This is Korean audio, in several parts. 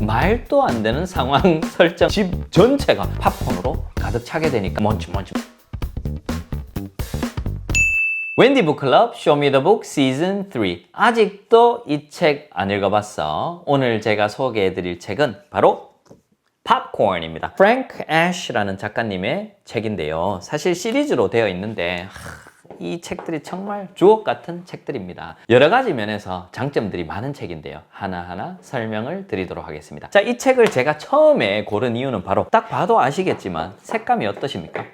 말도 안 되는 상황 설정, 집 전체가 팝콘으로 가득 차게 되니까 먼치. 웬디 북클럽 쇼미더북 시즌 3. 아직도 이 책 안 읽어봤어? 오늘 제가 소개해드릴 책은 바로 팝콘입니다. 프랭크 애쉬라는 작가님의 책인데요. 사실 시리즈로 되어 있는데 이 책들이 정말 주옥 같은 책들입니다. 여러 가지 면에서 장점들이 많은 책인데요. 하나하나 설명을 드리도록 하겠습니다. 자, 이 책을 제가 처음에 고른 이유는 바로 딱 봐도 아시겠지만 색감이 어떠십니까?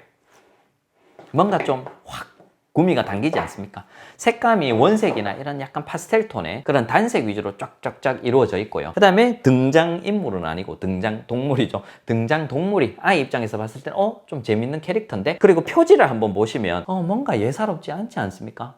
뭔가 좀 확 구미가 당기지 않습니까? 색감이 원색이나 이런 약간 파스텔 톤의 그런 단색 위주로 쫙쫙쫙 이루어져 있고요. 그 다음에 등장인물은 아니고 등장동물이죠. 등장동물이 아이 입장에서 봤을 때는 좀 재밌는 캐릭터인데, 그리고 표지를 한번 보시면 뭔가 예사롭지 않지 않습니까?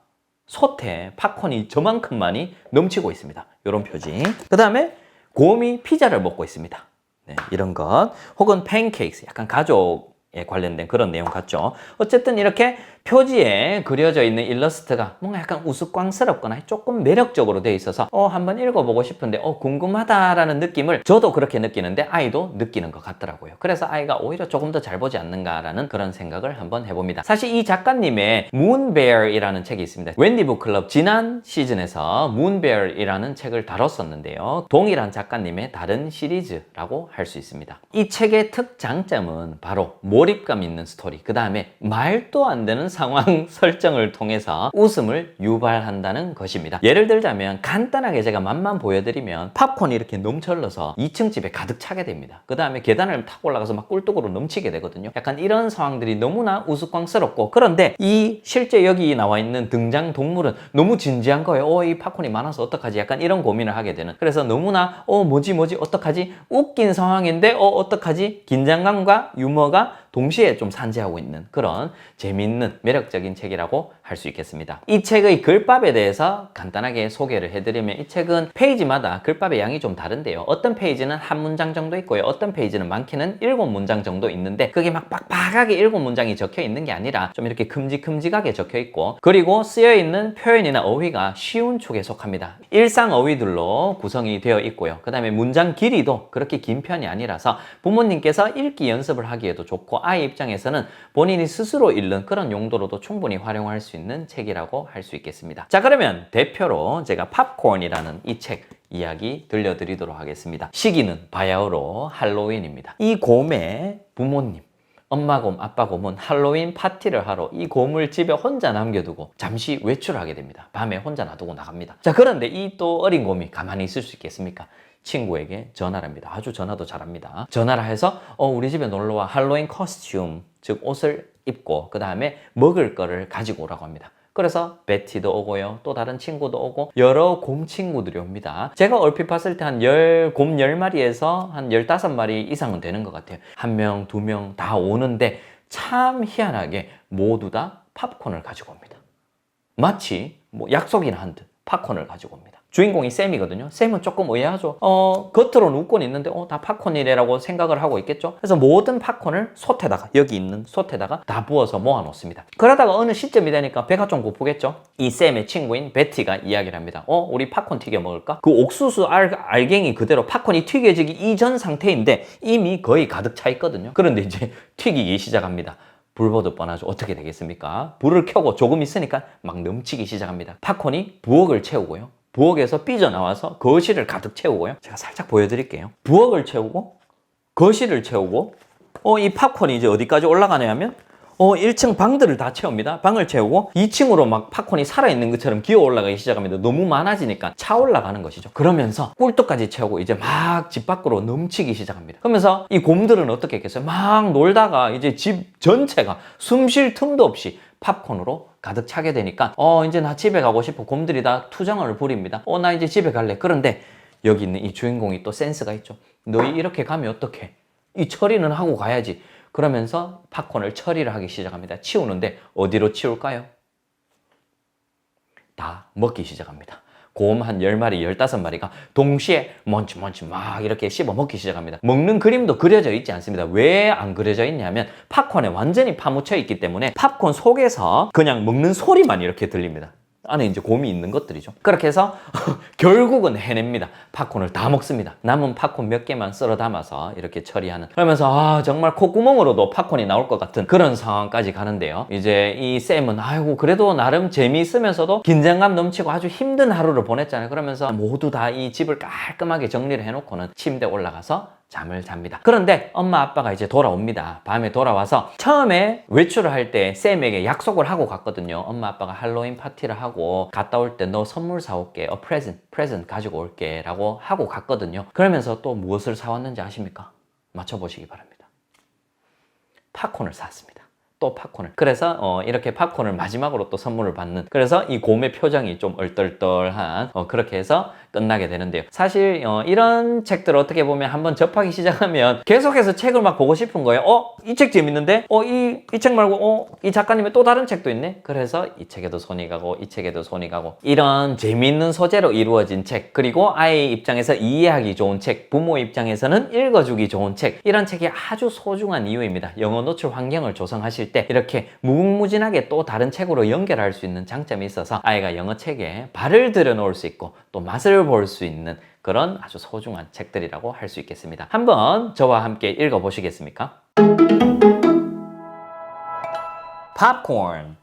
솥에 팝콘이 저만큼만이 넘치고 있습니다. 이런 표지. 그 다음에 곰이 피자를 먹고 있습니다. 네, 이런 것. 혹은 팬케이크, 약간 가족에 관련된 그런 내용 같죠. 어쨌든 이렇게 표지에 그려져 있는 일러스트가 뭔가 약간 우스꽝스럽거나 조금 매력적으로 되어 있어서 한번 읽어보고 싶은데 궁금하다라는 느낌을 저도 그렇게 느끼는데 아이도 느끼는 것 같더라고요. 그래서 아이가 오히려 조금 더 잘 보지 않는가라는 그런 생각을 한번 해봅니다. 사실 이 작가님의 문베어이라는 책이 있습니다. 웬디 북클럽 지난 시즌에서 문베어이라는 책을 다뤘었는데요. 동일한 작가님의 다른 시리즈라고 할 수 있습니다. 이 책의 특장점은 바로 몰입감 있는 스토리, 그 다음에 말도 안 되는 상황 설정을 통해서 웃음을 유발한다는 것입니다. 예를 들자면 간단하게 제가 맛만 보여드리면 팝콘이 이렇게 넘쳐흘러서 2층 집에 가득 차게 됩니다. 그 다음에 계단을 타고 올라가서 막 꿀뚝으로 넘치게 되거든요. 약간 이런 상황들이 너무나 우스꽝스럽고, 그런데 이 실제 여기 나와 있는 등장동물은 너무 진지한 거예요. 이 팝콘이 많아서 어떡하지? 약간 이런 고민을 하게 되는, 그래서 너무나 뭐지 어떡하지? 웃긴 상황인데 어떡하지? 긴장감과 유머가 동시에 좀 산재하고 있는 그런 재미있는 매력적인 책이라고 할 수 있겠습니다. 이 책의 글밥에 대해서 간단하게 소개를 해드리면, 이 책은 페이지마다 글밥의 양이 좀 다른데요. 어떤 페이지는 한 문장 정도 있고요. 어떤 페이지는 많게는 7문장 정도 있는데, 그게 막 빡빡하게 7문장이 적혀 있는 게 아니라 좀 이렇게 큼직큼직하게 적혀 있고, 그리고 쓰여 있는 표현이나 어휘가 쉬운 축에 속합니다. 일상 어휘들로 구성이 되어 있고요. 그 다음에 문장 길이도 그렇게 긴 편이 아니라서 부모님께서 읽기 연습을 하기에도 좋고, 아이 입장에서는 본인이 스스로 읽는 그런 용도로도 충분히 활용할 수 있는 책이라고 할 수 있겠습니다. 자, 그러면 대표로 제가 팝콘이라는 이 책 이야기 들려드리도록 하겠습니다. 시기는 바야흐로 할로윈입니다. 이 곰의 부모님, 엄마 곰, 아빠 곰은 할로윈 파티를 하러 이 곰을 집에 혼자 남겨두고 잠시 외출하게 됩니다. 밤에 혼자 놔두고 나갑니다. 자, 그런데 이 또 어린 곰이 가만히 있을 수 있겠습니까? 친구에게 전화를 합니다. 아주 전화도 잘합니다. 전화를 해서 우리 집에 놀러와, 할로윈 코스튬, 즉 옷을 입고 그 다음에 먹을 거를 가지고 오라고 합니다. 그래서 베티도 오고요, 또 다른 친구도 오고 여러 곰 친구들이 옵니다. 제가 얼핏 봤을 때 곰 10마리에서 한 15마리 이상은 되는 것 같아요. 1명, 2명 다 오는데 참 희한하게 모두 다 팝콘을 가지고 옵니다. 마치 약속이나 한 듯 팝콘을 가지고 옵니다. 주인공이 샘이거든요. 샘은 조금 의아하죠. 겉으로는 웃고는 있는데 다 팝콘이래라고 생각을 하고 있겠죠. 그래서 모든 팝콘을 솥에다가, 여기 있는 솥에다가 다 부어서 모아 놓습니다. 그러다가 어느 시점이 되니까 배가 좀 고프겠죠. 이 샘의 친구인 베티가 이야기를 합니다. 우리 pop콘 튀겨 먹을까? 그 옥수수 알갱이 그대로 팝콘이 튀겨지기 이전 상태인데 이미 거의 가득 차 있거든요. 그런데 이제 튀기기 시작합니다. 불 보듯 뻔하죠. 어떻게 되겠습니까? 불을 켜고 조금 있으니까 막 넘치기 시작합니다. 팝콘이 부엌을 채우고요, 부엌에서 삐져나와서 거실을 가득 채우고요. 제가 살짝 보여드릴게요. 부엌을 채우고 거실을 채우고 이 팝콘이 이제 어디까지 올라가냐 하면 1층 방들을 다 채웁니다. 방을 채우고 2층으로 막 팝콘이 살아있는 것처럼 기어 올라가기 시작합니다. 너무 많아지니까 차 올라가는 것이죠. 그러면서 꿀떡까지 채우고 이제 막 집 밖으로 넘치기 시작합니다. 그러면서 이 곰들은 어떻게 했겠어요? 막 놀다가 이제 집 전체가 숨 쉴 틈도 없이 팝콘으로 가득 차게 되니까 이제 나 집에 가고 싶어. 곰들이 다 투정을 부립니다. 나 이제 집에 갈래. 그런데 여기 있는 이 주인공이 또 센스가 있죠. 너희 이렇게 가면 어떡해? 이 처리는 하고 가야지. 그러면서 팝콘을 처리를 하기 시작합니다. 치우는데 어디로 치울까요? 다 먹기 시작합니다. 곰 한 10마리, 15마리가 동시에 먼치 막 이렇게 씹어 먹기 시작합니다. 먹는 그림도 그려져 있지 않습니다. 왜 안 그려져 있냐면 팝콘에 완전히 파묻혀 있기 때문에 팝콘 속에서 그냥 먹는 소리만 이렇게 들립니다. 안에 이제 곰이 있는 것들이죠. 그렇게 해서 결국은 해냅니다. 팝콘을 다 먹습니다. 남은 팝콘 몇 개만 썰어 담아서 이렇게 처리하는. 그러면서 정말 콧구멍으로도 팝콘이 나올 것 같은 그런 상황까지 가는데요. 이제 이 쌤은 아이고 그래도 나름 재미있으면서도 긴장감 넘치고 아주 힘든 하루를 보냈잖아요. 그러면서 모두 다 이 집을 깔끔하게 정리를 해놓고는 침대에 올라가서 잠을 잡니다. 그런데 엄마 아빠가 이제 돌아옵니다. 밤에 돌아와서 처음에 외출을 할 때 쌤에게 약속을 하고 갔거든요. 엄마 아빠가 할로윈 파티를 하고 갔다 올 때 너 선물 사올게. 프레젠트 가지고 올게 라고 하고 갔거든요. 그러면서 또 무엇을 사왔는지 아십니까? 맞춰보시기 바랍니다. 팝콘을 사왔습니다. 또 팝콘을. 그래서 이렇게 팝콘을 마지막으로 또 선물을 받는. 그래서 이 곰의 표정이 좀 얼떨떨한 그렇게 해서 끝나게 되는데요. 사실 이런 책들 어떻게 보면 한번 접하기 시작하면 계속해서 책을 막 보고 싶은 거예요. 이 책 재밌는데? 이 책 말고 이 작가님의 또 다른 책도 있네? 그래서 이 책에도 손이 가고 이 책에도 손이 가고 이런 재미있는 소재로 이루어진 책, 그리고 아이 입장에서 이해하기 좋은 책, 부모 입장에서는 읽어주기 좋은 책, 이런 책이 아주 소중한 이유입니다. 영어 노출 환경을 조성하실 때 이렇게 무궁무진하게 또 다른 책으로 연결할 수 있는 장점이 있어서 아이가 영어 책에 발을 들여놓을 수 있고 또 맛을 볼 수 있는 그런 아주 소중한 책들이라고 할 수 있겠습니다. 한번 저와 함께 읽어보시겠습니까? Popcorn.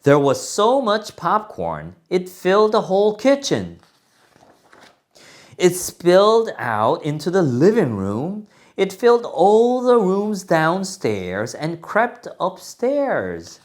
There was so much popcorn, it filled the whole kitchen. It spilled out into the living room. It filled all the rooms downstairs and crept upstairs.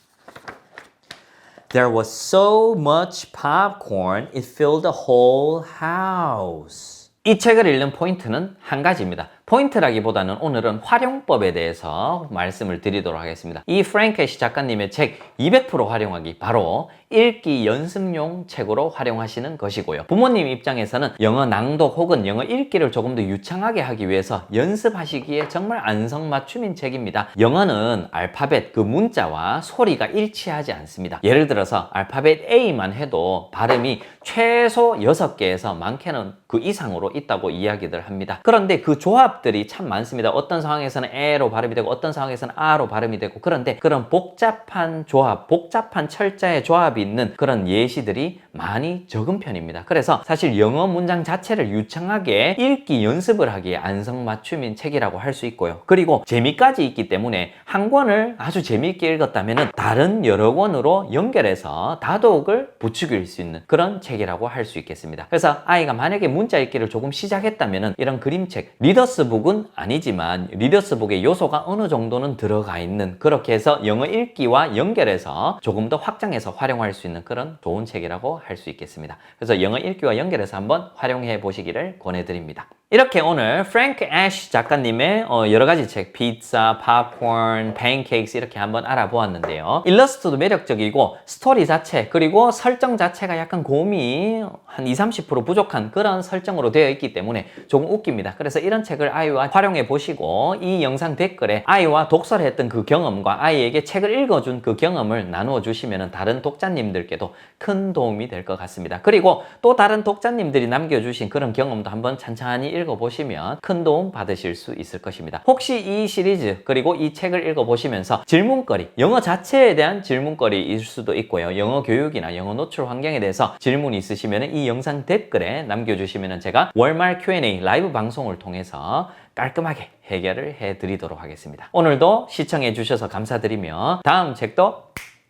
There was so much popcorn, it filled the whole house. 이 책을 읽는 포인트는 한 가지입니다. 포인트라기보다는 오늘은 활용법에 대해서 말씀을 드리도록 하겠습니다. 이 프랭크 애쉬 작가님의 책 200% 활용하기, 바로 읽기 연습용 책으로 활용하시는 것이고요. 부모님 입장에서는 영어 낭독 혹은 영어 읽기를 조금 더 유창하게 하기 위해서 연습하시기에 정말 안성맞춤인 책입니다. 영어는 알파벳, 그 문자와 소리가 일치하지 않습니다. 예를 들어서 알파벳 A만 해도 발음이 최소 6개에서 많게는 그 이상으로 있다고 이야기들 합니다. 그런데 그 조합들이 참 많습니다. 어떤 상황에서는 에로 발음이 되고 어떤 상황에서는 아로 발음이 되고, 그런데 그런 복잡한 조합, 복잡한 철자의 조합이 있는 그런 예시들이 많이 적은 편입니다. 그래서 사실 영어 문장 자체를 유창하게 읽기 연습을 하기에 안성맞춤인 책이라고 할 수 있고요. 그리고 재미까지 있기 때문에 한 권을 아주 재미있게 읽었다면 다른 여러 권으로 연결해서 다독을 부추길 수 있는 그런 책이라고 할 수 있겠습니다. 그래서 아이가 만약에 문자 읽기를 조금 시작했다면 이런 그림책, 리더스북은 아니지만 리더스북의 요소가 어느 정도는 들어가 있는, 그렇게 해서 영어 읽기와 연결해서 조금 더 확장해서 활용할 수 있는 그런 좋은 책이라고 할 수 있겠습니다. 그래서 영어 읽기와 연결해서 한번 활용해 보시기를 권해드립니다. 이렇게 오늘 프랭크 애쉬 작가님의 여러 가지 책, 피자, 팝콘, 팬케이크스 이렇게 한번 알아보았는데요. 일러스트도 매력적이고 스토리 자체, 그리고 설정 자체가 약간 곰이 한 20-30% 부족한 그런 설정으로 되어 있기 때문에 조금 웃깁니다. 그래서 이런 책을 아이와 활용해 보시고 이 영상 댓글에 아이와 독서를 했던 그 경험과 아이에게 책을 읽어준 그 경험을 나누어 주시면 다른 독자님들께도 큰 도움이 될 것 같습니다. 그리고 또 다른 독자님들이 남겨주신 그런 경험도 한번 찬찬히 읽어보시면 큰 도움 받으실 수 있을 것입니다. 혹시 이 시리즈 그리고 이 책을 읽어보시면서 질문거리, 영어 자체에 대한 질문거리일 수도 있고요. 영어 교육이나 영어 노출 환경에 대해서 질문이 있으시면 이 영상 댓글에 남겨주시면 제가 월말 Q&A 라이브 방송을 통해서 깔끔하게 해결을 해드리도록 하겠습니다. 오늘도 시청해 주셔서 감사드리며 다음 책도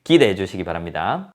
기대해 주시기 바랍니다.